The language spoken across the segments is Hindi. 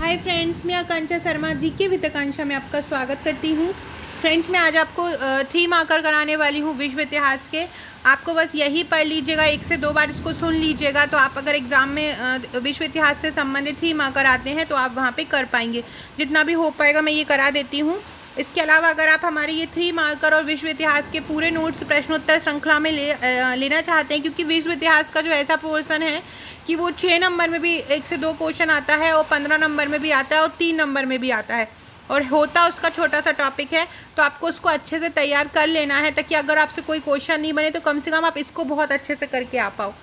हाय फ्रेंड्स, मैं आकांक्षा शर्मा जीके विद आकांक्षा में आपका स्वागत करती हूँ। फ्रेंड्स, मैं आज आपको 3 मार्कर कराने वाली हूँ विश्व इतिहास के। आपको बस यही पढ़ लीजिएगा, 1 से 2 बार इसको सुन लीजिएगा, तो आप अगर एग्ज़ाम में विश्व इतिहास से संबंधित 3 मार्कर आते हैं तो आप वहाँ पे कर पाएंगे। जितना भी हो पाएगा मैं ये करा देती हूँ। इसके अलावा अगर आप हमारे ये 3 मार्कर और विश्व इतिहास के पूरे नोट्स प्रश्नोत्तर श्रृंखला में लेना चाहते हैं, क्योंकि विश्व इतिहास का जो ऐसा पोर्सन है कि वो 6 नंबर में भी 1 से 2 क्वेश्चन आता है और 15 नंबर में भी आता है और 3 नंबर में भी आता है, और होता उसका छोटा सा टॉपिक है, तो आपको उसको अच्छे से तैयार कर लेना है, ताकि अगर आपसे कोई क्वेश्चन नहीं बने तो कम से कम आप इसको बहुत अच्छे से करके आ पाओ।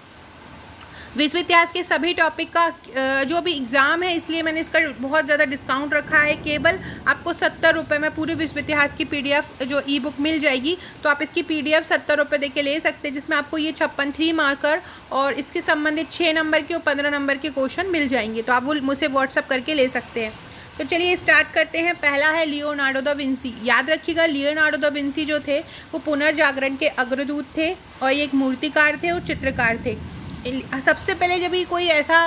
विश्व इतिहास के सभी टॉपिक का जो भी एग्ज़ाम है, इसलिए मैंने इसका बहुत ज़्यादा डिस्काउंट रखा है। केवल आपको 70 रुपये में पूरे विश्व इतिहास की PDF जो ई बुक मिल जाएगी, तो आप इसकी PDF 70 रुपये दे के ले सकते हैं, जिसमें आपको ये 56 3 मार्कर और इसके संबंधित 6 नंबर के और 15 नंबर के क्वेश्चन मिल जाएंगे। तो आप वो मुझसे व्हाट्सअप करके ले सकते हैं। तो चलिए स्टार्ट करते हैं। पहला है लियोनार्डो दा विंसी। याद रखिएगा, लियोनार्डो दा विंसी जो थे वो पुनर्जागरण के अग्रदूत थे और ये एक मूर्तिकार थे और चित्रकार थे। सबसे पहले जब भी कोई ऐसा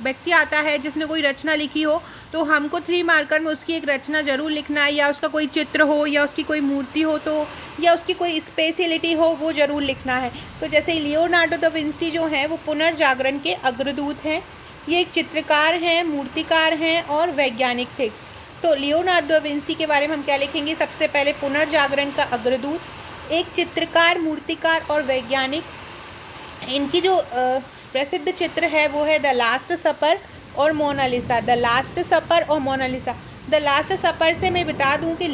व्यक्ति आता है जिसने कोई रचना लिखी हो, तो हमको 3 मार्कर में उसकी एक रचना ज़रूर लिखना है, या उसका कोई चित्र हो, या उसकी कोई मूर्ति हो, तो या उसकी कोई स्पेशलिटी हो, वो ज़रूर लिखना है। तो जैसे लियोनार्डो दा विंसी जो हैं वो पुनर्जागरण के अग्रदूत हैं। ये एक चित्रकार हैं, मूर्तिकार हैं और वैज्ञानिक थे। तो लियोनार्डो दा विंसी के बारे में हम क्या लिखेंगे? सबसे पहले पुनर्जागरण का अग्रदूत, एक चित्रकार, मूर्तिकार और वैज्ञानिक। इनकी जो प्रसिद्ध चित्र है वो है द लास्ट सपर और मोनालिसा। द लास्ट सपर और मोनालिसा। द लास्ट सपर से मैं बता दूं कि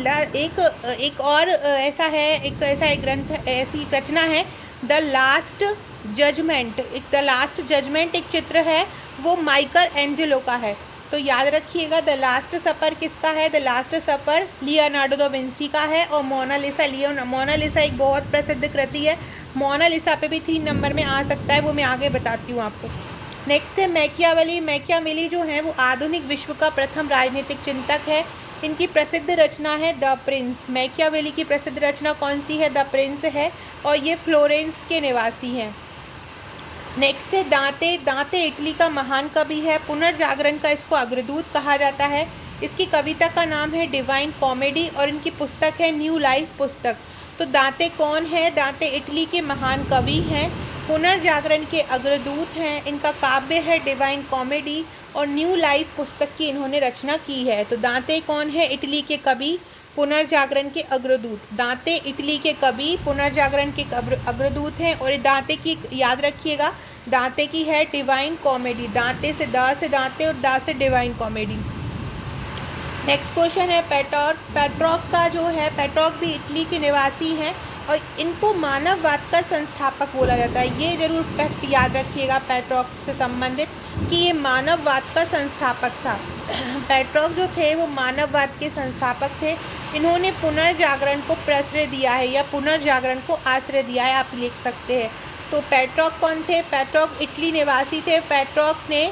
एक और ऐसा है, एक ग्रंथ, ऐसी रचना है the last judgment. The last judgment एक चित्र है, वो माइकल एंजेलो का है। तो याद रखिएगा, द लास्ट सपर किसका है? The last supper Leonardo da Vinci का है। और मोनालिसा एक बहुत प्रसिद्ध कृति है। मोनालिसा पे भी 3 नंबर में आ सकता है, वो मैं आगे बताती हूँ आपको। नेक्स्ट है मैकियावेली। मैकियावेली जो है वो आधुनिक विश्व का प्रथम राजनीतिक चिंतक है। इनकी प्रसिद्ध रचना है द प्रिंस। मैकियावेली की प्रसिद्ध रचना कौन सी है? द प्रिंस है, और ये फ्लोरेंस के निवासी हैं। नेक्स्ट है दांते। दांते इटली का महान कवि है। पुनर्जागरण का इसको अग्रदूत कहा जाता है। इसकी कविता का नाम है डिवाइन कॉमेडी और इनकी पुस्तक है न्यू लाइफ पुस्तक। तो दांते कौन है? दांते इटली के महान कवि हैं, पुनर्जागरण के अग्रदूत हैं। इनका काव्य है डिवाइन कॉमेडी और न्यू लाइफ पुस्तक की इन्होंने रचना की है। तो दांते कौन है? इटली के कवि, पुनर्जागरण के अग्रदूत। दांते इटली के कवि, पुनर्जागरण के अग्रदूत हैं। और दांते की याद रखिएगा, दांते की है डिवाइन कॉमेडी। दांते से दांते और दा से डिवाइन कॉमेडी। नेक्स्ट क्वेश्चन है पेट्रॉक। पेट्रॉक का जो है, पेट्रॉक भी इटली के निवासी हैं और इनको मानववाद का संस्थापक बोला जाता है। ये जरूर फैक्ट याद रखिएगा पेट्रॉक से संबंधित, कि ये मानववाद का संस्थापक था। पेट्रॉक जो थे वो मानववाद के संस्थापक थे। इन्होंने पुनर्जागरण को प्रश्रय दिया है या पुनर्जागरण को आश्रय दिया है, आप लिख सकते हैं। तो पेट्रॉक कौन थे? पेट्रॉक इटली निवासी थे। पेट्रॉक ने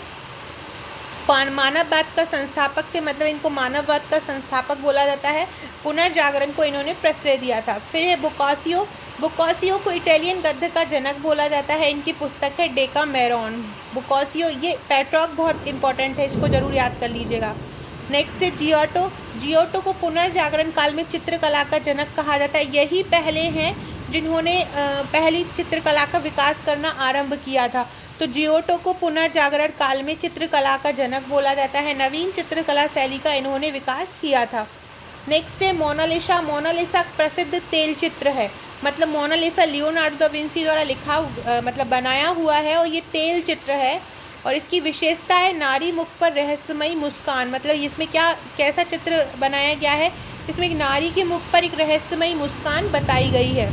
मानववाद का संस्थापक थे, मतलब इनको मानववाद का संस्थापक बोला जाता है। पुनर्जागरण को इन्होंने प्रश्रय दिया था। फिर है बोकासियो। बोकासियो को इटालियन गद्य का जनक बोला जाता है। इनकी पुस्तक है डेकामेरॉन। बोकासियो, ये पेट्रॉक बहुत इंपॉर्टेंट है, इसको जरूर याद कर लीजिएगा। नेक्स्ट है जियोटो। जियोटो को पुनर्जागरण काल में चित्रकला का जनक कहा जाता है। यही पहले हैं जिन्होंने पहली चित्रकला का विकास करना आरंभ किया था। तो जियोटो को पुनर्जागरण काल में चित्रकला का जनक बोला जाता है। नवीन चित्रकला शैली का इन्होंने विकास किया था। नेक्स्ट है मोनालिसा। मोनालिसा प्रसिद्ध तेल चित्र है, मतलब मोनालिसा लियोनार्डो दा विंसी द्वारा मतलब बनाया हुआ है, और ये तेल चित्र है। और इसकी विशेषता है नारी मुख पर रहस्यमयी मुस्कान। मतलब इसमें कैसा चित्र बनाया गया है? इसमें एक नारी के मुख पर एक रहस्यमयी मुस्कान बताई गई है।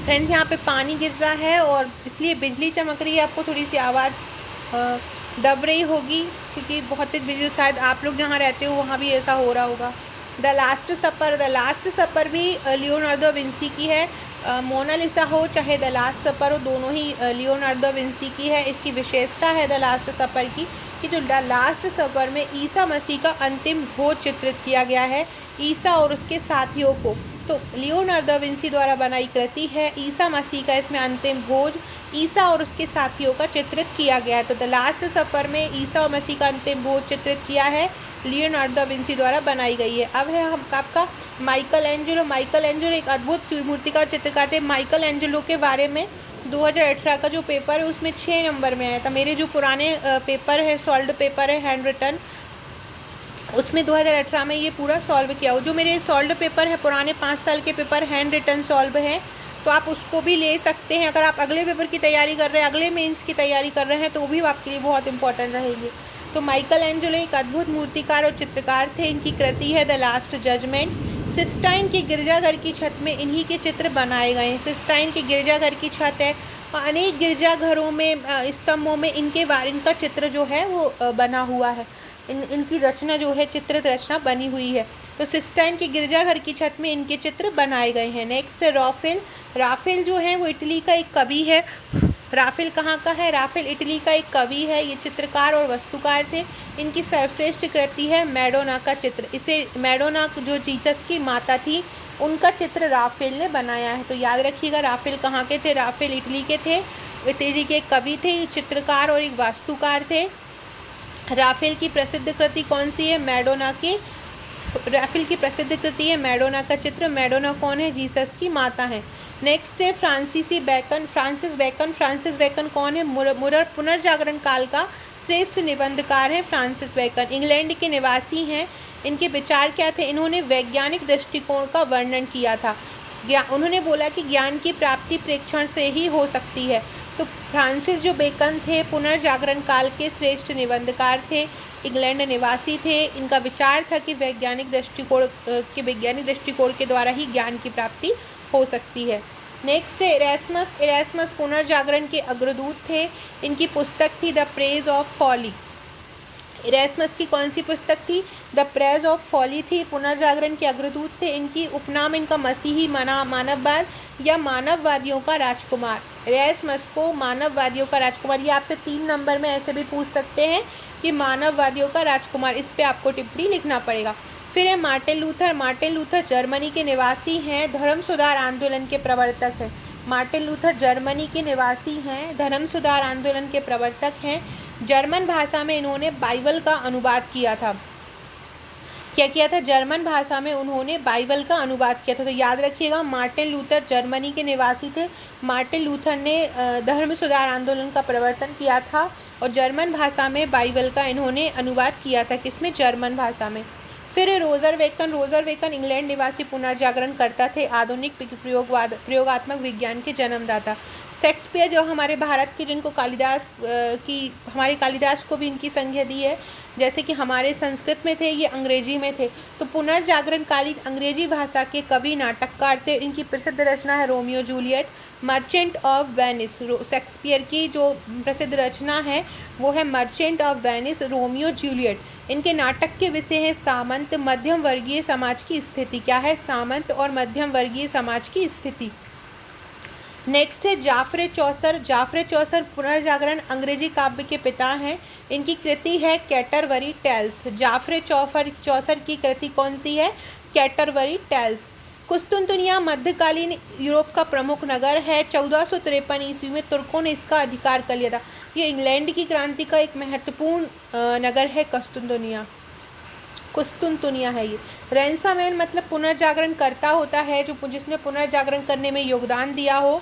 फ्रेंड्स, यहाँ पे पानी गिर रहा है और इसलिए बिजली चमक रही है, आपको थोड़ी सी आवाज़ दब रही होगी, क्योंकि बहुत तेज बिजली, शायद आप लोग जहाँ रहते हो वहाँ भी ऐसा हो रहा होगा। The last supper. The last supper भी लियोनार्डो दा विंसी की है। मोनालिसा हो चाहे द लास्ट सपर हो, दोनों ही लियोनार्डो दा विंसी की है। इसकी विशेषता है द लास्ट सपर की, कि जो द लास्ट सपर में ईसा मसीह का अंतिम भोज चित्रित किया गया है, ईसा और उसके साथियों को। तो लियोनार्डो दा विंसी द्वारा बनाई कृति है ईसा मसीह का, इसमें अंतिम भोज। ईसा और उसके साथियों का चित्रित किया गया है। तो द लास्ट सफ़र में ईसा और मसीह का अंतिम भोज चित्रित किया है, लियोनार्डो दा विंसी द्वारा बनाई गई है। अब है हम आपका माइकल एंजेलो। माइकल एंजेलो एक अद्भुत मूर्तिकार चित्रकार थे। माइकल एंजेलो के बारे में 2018 का जो पेपर है उसमें 6 नंबर में आया था। मेरे जो पुराने पेपर है, सॉल्व्ड पेपर है हैंड रिटन, उसमें 2018 में ये पूरा सॉल्व किया हो। जो मेरे सॉल्व्ड पेपर है पुराने 5 साल के पेपर हैंड रिटन सॉल्व है, तो आप उसको भी ले सकते हैं। अगर आप अगले पेपर की तैयारी कर रहे हैं, अगले मेंस की तैयारी कर रहे हैं, तो वो भी आपके लिए बहुत इंपॉर्टेंट रहेगी। तो माइकल एंजेलो एक अद्भुत मूर्तिकार और चित्रकार थे। इनकी कृति है द लास्ट जजमेंट। सिस्टाइन के गिरजाघर की छत में इन्हीं के चित्र बनाए गए हैं। सिस्टाइन के गिरजाघर की छत है, अनेक गिरजाघरों में स्तंभों में इनका चित्र जो है वो बना हुआ है। इनकी रचना जो है चित्रित रचना बनी हुई है। तो सिस्टाइन के गिरजाघर की छत में इनके चित्र बनाए गए हैं। नेक्स्ट है राफेल। राफेल जो है वो इटली का एक कवि है। राफेल कहाँ का है? राफेल इटली का एक कवि है। ये चित्रकार और वास्तुकार थे। इनकी सर्वश्रेष्ठ कृति है मैडोना का चित्र। इसे मैडोना जो जीसस की माता थी उनका चित्र राफेल ने बनाया है। तो याद रखिएगा राफेल कहाँ के थे? राफेल इटली के थे। इटली के कवि थे, चित्रकार और एक वास्तुकार थे। राफेल की प्रसिद्ध कृति कौन सी है? मैडोना की। राफेल की प्रसिद्ध कृति है मैडोना का चित्र। मैडोना कौन है? जीसस की माता है। नेक्स्ट है फ्रांसीसी बैकन। फ्रांसिस बैकन कौन है? पुनर्जागरण काल का श्रेष्ठ निबंधकार है फ्रांसिस बैकन। इंग्लैंड के निवासी हैं। इनके विचार क्या थे? इन्होंने वैज्ञानिक दृष्टिकोण का वर्णन किया था। उन्होंने बोला कि ज्ञान की प्राप्ति प्रेक्षण से ही हो सकती है। तो फ्रांसिस जो बेकन थे पुनर्जागरण काल के श्रेष्ठ निबंधकार थे, इंग्लैंड निवासी थे। इनका विचार था कि वैज्ञानिक दृष्टिकोण के द्वारा ही ज्ञान की प्राप्ति हो सकती है। नेक्स्ट है इरेस्मस पुनर्जागरण के अग्रदूत थे। इनकी पुस्तक थी द प्रेज ऑफ फॉली। इरेस्मस की कौन सी पुस्तक थी? द प्रेज ऑफ फॉली थी। पुनर्जागरण के अग्रदूत थे। इनकी उपनाम इनका मसीही मानववाद या मानववादियों का राजकुमार। इरेस्मस को मानववादियों का राजकुमार, ये आपसे 3 नंबर में ऐसे भी पूछ सकते हैं कि मानववादियों का राजकुमार, इस पे आपको टिप्पणी लिखना पड़ेगा। फिर है Martin Luther. Martin Luther Germany के निवासी हैं, धर्म सुधार आंदोलन के प्रवर्तक हैं। मार्टिन लूथर जर्मनी के निवासी हैं, धर्म सुधार आंदोलन के प्रवर्तक हैं। जर्मन भाषा में इन्होंने बाइबल का अनुवाद किया था। क्या किया था? जर्मन भाषा में उन्होंने बाइबल का अनुवाद किया था। तो याद रखिएगा मार्टिन लूथर जर्मनी के निवासी थे। मार्टिन लूथर ने धर्म सुधार आंदोलन का प्रवर्तन किया था और जर्मन भाषा में बाइबल का इन्होंने अनुवाद किया था। किसमें? जर्मन भाषा में। फिर रोजर वेकन इंग्लैंड निवासी पुनर्जागरण करता थे, आधुनिक प्रयोगात्मक विज्ञान के जन्मदाता। शेक्सपियर जो हमारे भारत के, जिनको हमारे कालिदास को भी इनकी संज्ञा दी है, जैसे कि हमारे संस्कृत में थे, ये अंग्रेजी में थे। तो पुनर्जागरण कालीन अंग्रेजी भाषा के कवि नाटककार थे। इनकी प्रसिद्ध रचना है Romeo Juliet, merchant of Venice. Shakespeare की जो प्रसिद्ध रचना है वो है merchant of Venice, Romeo Juliet. इनके नाटक के विषय है सामंत मध्यम वर्गीय समाज की स्थिति। क्या है? सामंत और मध्यम वर्गीय समाज की स्थिति। नेक्स्ट है जाफरे चौसर पुनर्जागरण अंग्रेजी काव्य के पिता हैं। इनकी कृति है कैटरबरी टेल्स। जाफरे चौसर की कृति कौन सी है? कैटरबरी टेल्स। कुस्तुनतुनिया मध्यकालीन यूरोप का प्रमुख नगर है। 1453 ईस्वी में तुर्कों ने इसका अधिकार कर लिया था। ये इंग्लैंड की क्रांति का एक महत्वपूर्ण नगर है कुस्तुनतुनिया है ये। रैंसमैन मतलब पुनर्जागरण करता होता है, जो जिसने पुनर्जागरण करने में योगदान दिया हो।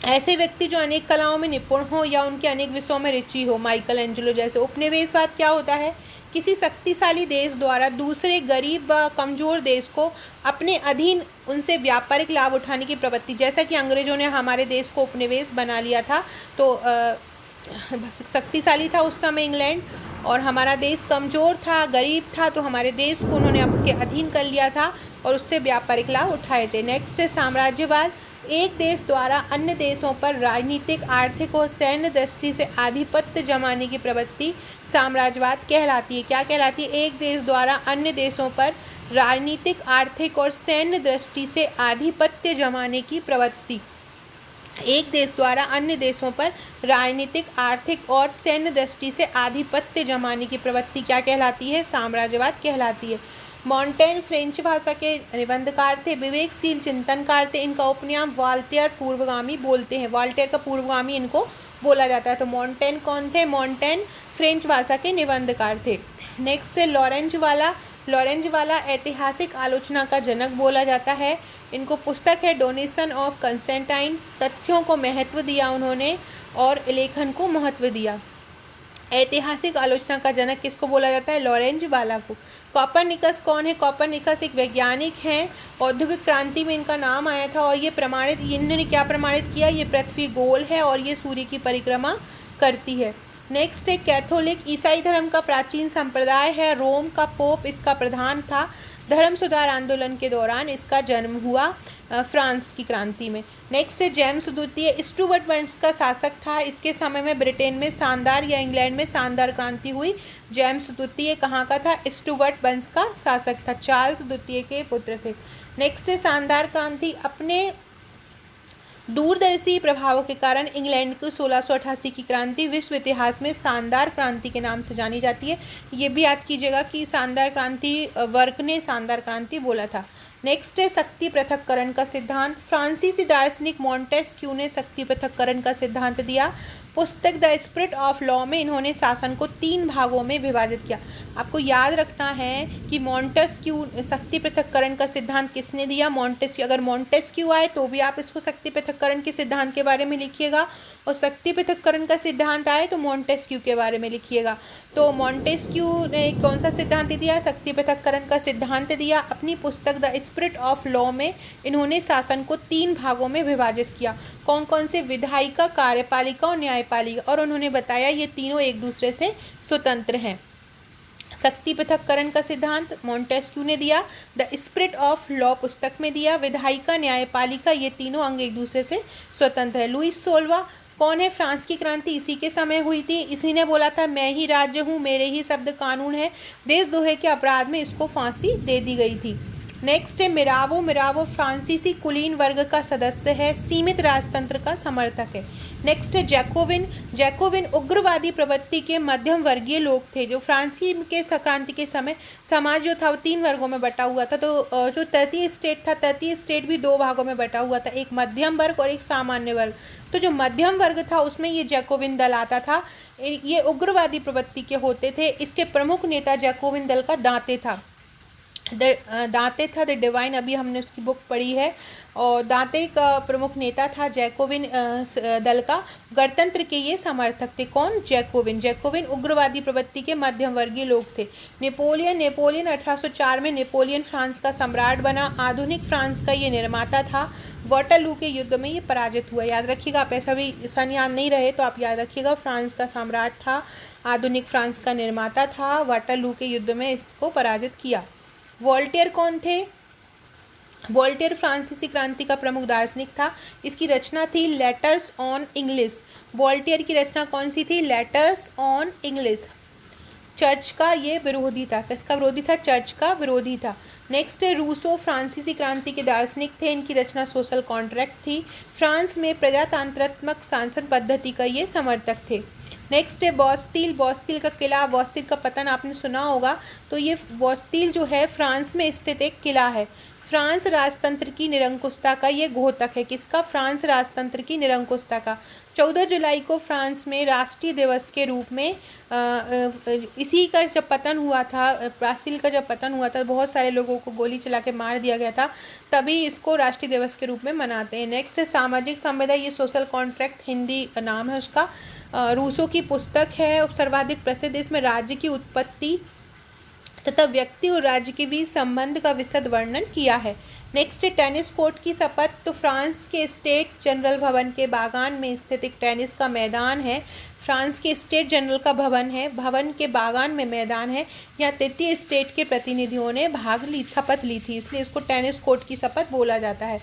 ऐसे व्यक्ति जो अनेक कलाओं में निपुण हो या उनके अनेक विषयों में रुचि हो, माइकल एंजेलो जैसे। उपनिवेशवाद क्या होता है? किसी शक्तिशाली देश द्वारा दूसरे गरीब व कमज़ोर देश को अपने अधीन उनसे व्यापारिक लाभ उठाने की प्रवृत्ति। जैसा कि अंग्रेज़ों ने हमारे देश को उपनिवेश बना लिया था, तो शक्तिशाली था उस समय इंग्लैंड, और हमारा देश कमज़ोर था, गरीब था, तो हमारे देश को उन्होंने आपके अधीन कर लिया था और उससे व्यापारिक लाभ उठाए थे। नेक्स्ट है साम्राज्यवाद। एक देश द्वारा अन्य देशों पर राजनीतिक, आर्थिक और सैन्य दृष्टि से आधिपत्य जमाने की प्रवृत्ति साम्राज्यवाद कहलाती है। क्या कहलाती है? एक देश द्वारा अन्य देशों पर राजनीतिक, आर्थिक और सैन्य दृष्टि से आधिपत्य जमाने की प्रवृत्ति। एक देश द्वारा अन्य देशों पर राजनीतिक, आर्थिक और सैन्य दृष्टि से आधिपत्य जमाने की प्रवृत्ति क्या कहलाती है? साम्राज्यवाद कहलाती है। मॉन्टेन फ्रेंच भाषा के निबंधकार थे, विवेकशील चिंतनकार थे। इनका उपनाम वाल्टेयर पूर्वगामी बोलते हैं, वाल्टेयर का पूर्वगामी इनको बोला जाता है। तो मॉन्टेन कौन थे? मॉन्टेन फ्रेंच भाषा के निबंधकार थे। नेक्स्ट है लॉरेंज वाला। लॉरेंज वाला ऐतिहासिक आलोचना का जनक बोला जाता है। इनको पुस्तक है डोनेशन ऑफ कंस्टेंटाइन। तथ्यों को महत्व दिया उन्होंने और लेखन को महत्व दिया। ऐतिहासिक आलोचना का जनक किसको बोला जाता है? लॉरेंज वाला को। कॉपरनिकस कौन है? कॉपरनिकस एक वैज्ञानिक हैं, औद्योगिक क्रांति में इनका नाम आया था और ये प्रमाणित, इन्होंने क्या प्रमाणित किया? ये पृथ्वी गोल है और ये सूर्य की परिक्रमा करती है। नेक्स्ट है कैथोलिक। ईसाई धर्म का प्राचीन संप्रदाय है। रोम का पोप इसका प्रधान था। धर्म सुधार आंदोलन के दौरान इसका जन्म हुआ फ्रांस की क्रांति में। नेक्स्ट है जेम्स द्वितीय। स्टुअर्ट वंश का शासक था। इसके समय में ब्रिटेन में शानदार या इंग्लैंड में शानदार क्रांति हुई। जेम्स द्वितीय कहाँ का था? स्टुअर्ट वंश का शासक था। चार्ल्स द्वितीय के पुत्र थे। नेक्स्ट है शानदार क्रांति। अपने दूरदर्शी प्रभावों के कारण इंग्लैंड की 1688 की क्रांति विश्व इतिहास में शानदार क्रांति के नाम से जानी जाती है। ये भी याद कीजिएगा कि शानदार क्रांति वर्क ने शानदार क्रांति बोला था। नेक्स्ट है शक्ति पृथक्करण का सिद्धांत। फ्रांसीसी दार्शनिक मॉन्टेस्क्यू ने शक्ति पृथक्करण का सिद्धांत दिया। पुस्तक द स्पिरिट ऑफ लॉ में इन्होंने शासन को 3 भागों में विभाजित किया। आपको याद रखना है कि मॉन्टेस्क्यू, शक्ति पृथक्करण का सिद्धांत किसने दिया? मॉन्टेस्क्यू। अगर मॉन्टेस्क्यू आए तो भी आप इसको शक्ति पृथक्करण के सिद्धांत के बारे में लिखिएगा और शक्ति पृथक्करण का सिद्धांत आए तो मॉन्टेस्क्यू के बारे में लिखिएगा। तो मॉन्टेस्क्यू ने कौन सा सिद्धांत दिया? शक्ति पृथक्करण का सिद्धांत दिया। अपनी पुस्तक द स्पिरिट ऑफ लॉ में इन्होंने शासन को 3 भागों में विभाजित किया। कौन कौन से? विधायिका, कार्यपालिका और न्यायपालिका। और उन्होंने बताया ये तीनों एक दूसरे से स्वतंत्र हैं। शक्ति पृथक्करण का सिद्धांत मॉन्टेस्क्यू ने दिया, द स्पिरिट ऑफ लॉ पुस्तक में दिया। विधायिका, न्यायपालिका ये तीनों अंग एक दूसरे से स्वतंत्र है। लुईस 16 कौन है? फ्रांस की क्रांति इसी के समय हुई थी। इसी ने बोला था मैं ही राज्य हूँ, मेरे ही शब्द कानून है। देशद्रोह के अपराध में इसको फांसी दे दी गई थी। नेक्स्ट है मिरावो। मिरावो फ्रांसीसी कुलीन वर्ग का सदस्य है, सीमित राजतंत्र का समर्थक है। नेक्स्ट है जैकोबिन। जैकोबिन उग्रवादी प्रवृत्ति के मध्यम वर्गीय लोग थे। जो फ्रांसी के क्रांति के समय समाज जो था वो 3 वर्गों में बटा हुआ था। तो जो तृतीय स्टेट था, तृतीय स्टेट भी 2 भागों में बटा हुआ था, एक मध्यम वर्ग और एक सामान्य वर्ग। तो जो मध्यम वर्ग था उसमें ये जैकोबिन दल आता था। ये उग्रवादी प्रवृत्ति के होते थे। इसके प्रमुख नेता जैकोबिन दल का दांते था। दांते था द डिवाइन, अभी हमने उसकी बुक पढ़ी है। और दांते का प्रमुख नेता था जैकोबिन दल का। गणतंत्र के ये समर्थक थे। कौन? जैकोबिन। जैकोबिन उग्रवादी प्रवृत्ति के मध्यम वर्गीय लोग थे। नेपोलियन 1804 में नेपोलियन फ्रांस का सम्राट बना। आधुनिक फ्रांस का ये निर्माता था। वाटरलू के युद्ध में ये पराजित हुआ। याद रखिएगा, आप ऐसा भी सन याद नहीं रहे तो आप याद रखिएगा, फ्रांस का सम्राट था, आधुनिक फ्रांस का निर्माता था। वाटरलू के युद्ध में इसको पराजित किया। वोल्टेयर कौन थे? वोल्टेयर फ्रांसीसी क्रांति का प्रमुख दार्शनिक था। इसकी रचना थी लेटर्स ऑन इंग्लिश। वोल्टेयर की रचना कौन सी थी? Letters on English. चर्च का ये विरोधी था। किसका विरोधी था? चर्च का विरोधी था। नेक्स्ट है रूसो। फ्रांसीसी क्रांति के दार्शनिक थे। इनकी रचना सोशल कॉन्ट्रैक्ट थी। फ्रांस में प्रजातंत्रात्मक शासन पद्धति का ये समर्थक थे। नेक्स्ट है बॉस्तिल। बॉस्तिल का किला, बॉस्तिल का पतन आपने सुना होगा। तो ये बॉस्तिल जो है फ्रांस में स्थित एक किला है। फ्रांस राजतंत्र की निरंकुशता का ये घोतक है। किसका? फ्रांस राजतंत्र की निरंकुशता का। 14 जुलाई को फ्रांस में राष्ट्रीय दिवस के रूप में इसी का जब पतन हुआ था, बॉस्तिल का जब पतन हुआ था, बहुत सारे लोगों को गोली चला के मार दिया गया था, तभी इसको राष्ट्रीय दिवस के रूप में मनाते हैं। नेक्स्ट है सामाजिक संवेदना। ये सोशल कॉन्ट्रैक्ट हिंदी नाम है उसका। रूसो की पुस्तक है, सर्वाधिक प्रसिद्ध। इसमें राज्य की उत्पत्ति तथा व्यक्ति और राज्य के बीच संबंध का विशद वर्णन किया है। नेक्स्ट है टेनिस कोर्ट की शपथ। तो फ्रांस के स्टेट जनरल भवन के बागान में स्थित एक टेनिस का मैदान है। फ्रांस के स्टेट जनरल का भवन है, भवन के बागान में मैदान है। यहाँ 33 स्टेट के प्रतिनिधियों ने शपथ ली थी, इसलिए इसको टेनिस कोर्ट की शपथ बोला जाता है।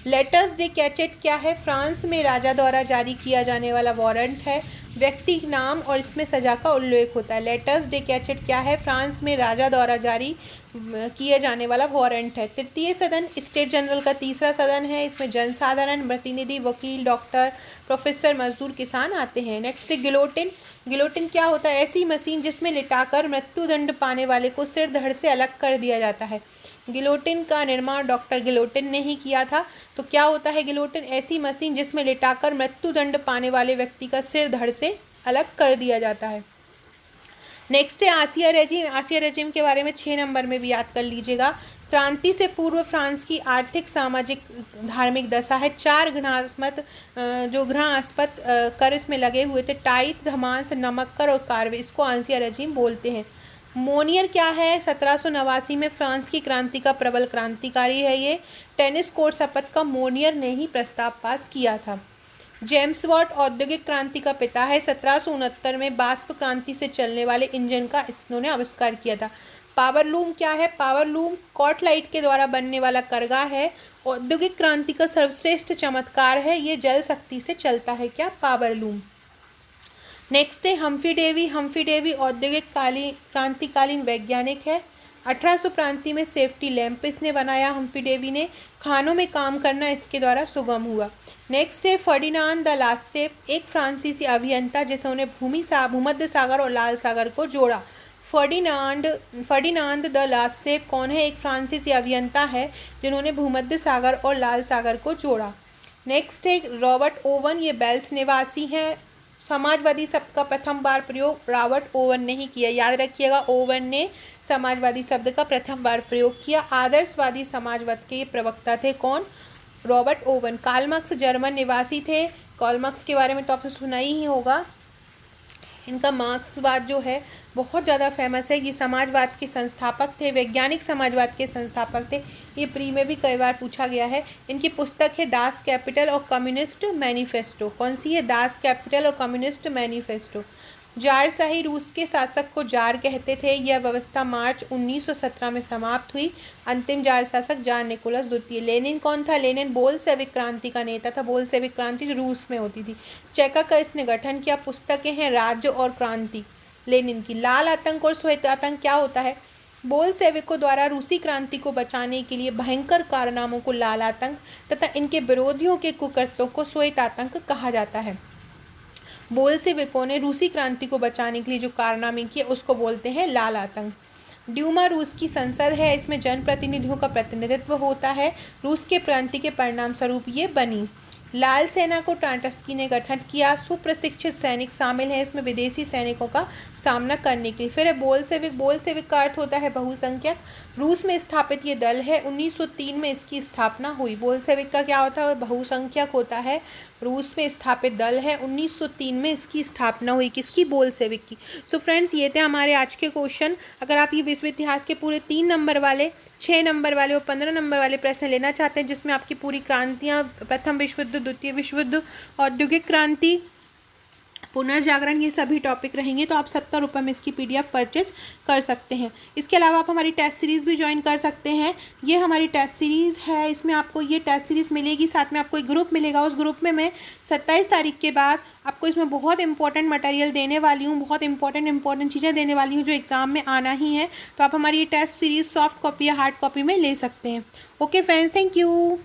लेटर्स डे कैचेट क्या है? फ्रांस में राजा द्वारा जारी किया जाने वाला वारंट है। व्यक्ति नाम और इसमें सजा का उल्लेख होता है। लेटर्स डे कैचेट क्या है? फ्रांस में राजा द्वारा जारी किए जाने वाला वारंट है। तृतीय सदन स्टेट जनरल का तीसरा सदन है। इसमें जनसाधारण, प्रतिनिधि, वकील, डॉक्टर, प्रोफेसर, मजदूर, किसान आते हैं। Next guillotine. गिलोटिन क्या होता है? ऐसी मशीन जिसमें लिटाकर मृत्युदंड पाने वाले को सिर धड़ से अलग कर दिया जाता है। गिलोटिन का निर्माण डॉक्टर गिलोटिन ने ही किया था। तो क्या होता है गिलोटिन? ऐसी मशीन जिसमें लिटाकर मृत्युदंड पाने वाले व्यक्ति का सिर धड़ से अलग कर दिया जाता है। नेक्स्ट है आसिया रेजिम। आसिया रेजिम के बारे में 6 नंबर में भी याद कर लीजिएगा। क्रांति से पूर्व फ्रांस की आर्थिक, सामाजिक, धार्मिक दशा है। 4 घृणास्पद कर इसमें लगे हुए थे। टाइट, धमांस, नमक कर और कार्वे, इसको आसिया रेजिम बोलते हैं। मोनियर क्या है? 1789 में फ्रांस की क्रांति का प्रबल क्रांतिकारी है ये। टेनिस कोर्ट शपथ का मोनियर ने ही प्रस्ताव पास किया था। जेम्स वाट औद्योगिक क्रांति का पिता है। 1769 में बाष्प क्रांति से चलने वाले इंजन का इन्होंने आविष्कार किया था। पावर लूम क्या है? पावर लूम कॉट लाइट के द्वारा बनने वाला करगा है। औद्योगिक क्रांति का सर्वश्रेष्ठ चमत्कार है, ये जल शक्ति से चलता है। क्या? Power loom. नेक्स्ट है हम्फ्री डेवी। हम्फ्री डेवी औद्योगिक क्रांतिकालीन वैज्ञानिक है। 1800 क्रांति में सेफ्टी लैंप इसने बनाया। हम्फ्री डेवी ने खानों में काम करना इसके द्वारा सुगम हुआ। नेक्स्ट है फर्डिनांड द लासेप, एक फ्रांसीसी अभियंता जिन्होंने भूमध्य सागर और लाल सागर को जोड़ा। फर्डिनांड द लासेप कौन है? एक फ्रांसीसी अभियंता है जिन्होंने भूमध्य सागर और लाल सागर को जोड़ा। नेक्स्ट है रॉबर्ट ओवन, ये बेल्स निवासी हैं। समाजवादी शब्द का प्रथम बार प्रयोग रॉबर्ट ओवन ने ही किया, याद रखिएगा। ओवन ने समाजवादी शब्द का प्रथम बार प्रयोग किया। आदर्शवादी समाजवाद के प्रवक्ता थे कौन? Robert Owen. Karl Marx German निवासी थे। कार्ल मार्क्स के बारे में तो आपने सुना ही होगा। इनका मार्क्सवाद जो है बहुत ज़्यादा फेमस है। ये समाजवाद के संस्थापक थे, वैज्ञानिक समाजवाद के संस्थापक थे। ये प्री में भी कई बार पूछा गया है। इनकी पुस्तक है दास कैपिटल और कम्युनिस्ट मैनिफेस्टो। कौन सी है? दास कैपिटल और कम्युनिस्ट मैनिफेस्टो। जारशाही, रूस के शासक को जार कहते थे। यह व्यवस्था मार्च 1917 में समाप्त हुई। अंतिम जार शासक जार निकोलस द्वितीय। लेनिन कौन था? लेनिन बोल्शेविक क्रांति का नेता था। बोल्शेविक क्रांति जो रूस में होती थी। चेका का इसने गठन किया। पुस्तकें हैं राज्य और क्रांति लेनिन की। लाल आतंक और श्वेत आतंक क्या होता है? बोल्शेविकों द्वारा रूसी क्रांति को बचाने के लिए भयंकर कारनामों को लाल आतंक तथा इनके विरोधियों के कुकृत्यों को श्वेत आतंक कहा जाता है। बोल्शेविकों ने रूसी क्रांति को बचाने के लिए जो कारनामे किए उसको बोलते हैं लाल आतंक। ड्यूमा रूस की संसद है, इसमें जनप्रतिनिधियों का प्रतिनिधित्व होता है। रूस के क्रांति के परिणाम स्वरूप ये बनी। लाल सेना को ट्रांटस्की ने गठन किया। सुप्रशिक्षित सैनिक शामिल हैं इसमें विदेशी सैनिकों का सामना करने के लिए। फिर है बोल्शेविक। बोल्शेविक का अर्थ होता है बहुसंख्यक। रूस में स्थापित ये दल है। 1903 में इसकी स्थापना हुई। बोल्शेविक का क्या होता है? बहुसंख्यक होता है। रूस में स्थापित दल है। 1903 में इसकी स्थापना हुई। किसकी? बोल्शेविक की। सो फ्रेंड्स, ये थे हमारे आज के क्वेश्चन। अगर आप ये विश्व इतिहास के पूरे 3 नंबर वाले, 6 नंबर वाले और 15 नंबर वाले प्रश्न लेना चाहते हैं जिसमें आपकी पूरी क्रांतियाँ, प्रथम विश्व युद्ध, द्वितीय विश्व युद्ध, औद्योगिक क्रांति, पुनर्जागरण, ये सभी टॉपिक रहेंगे, तो आप 70 रुपये में इसकी PDF परचेज कर सकते हैं। इसके अलावा आप हमारी टेस्ट सीरीज़ भी ज्वाइन कर सकते हैं। ये हमारी टेस्ट सीरीज़ है, इसमें आपको ये टेस्ट सीरीज़ मिलेगी, साथ में आपको एक ग्रुप मिलेगा। उस ग्रुप में मैं 27 तारीख के बाद आपको इसमें बहुत इंपॉर्टेंट मटेरियल देने वाली हूँ, बहुत इंपॉर्टेंट चीज़ें देने वाली हूँ जो एग्ज़ाम में आना ही है। तो आप हमारी ये टेस्ट सीरीज़ सॉफ्ट कॉपी या हार्ड कॉपी में ले सकते हैं। Okay friends, thank you.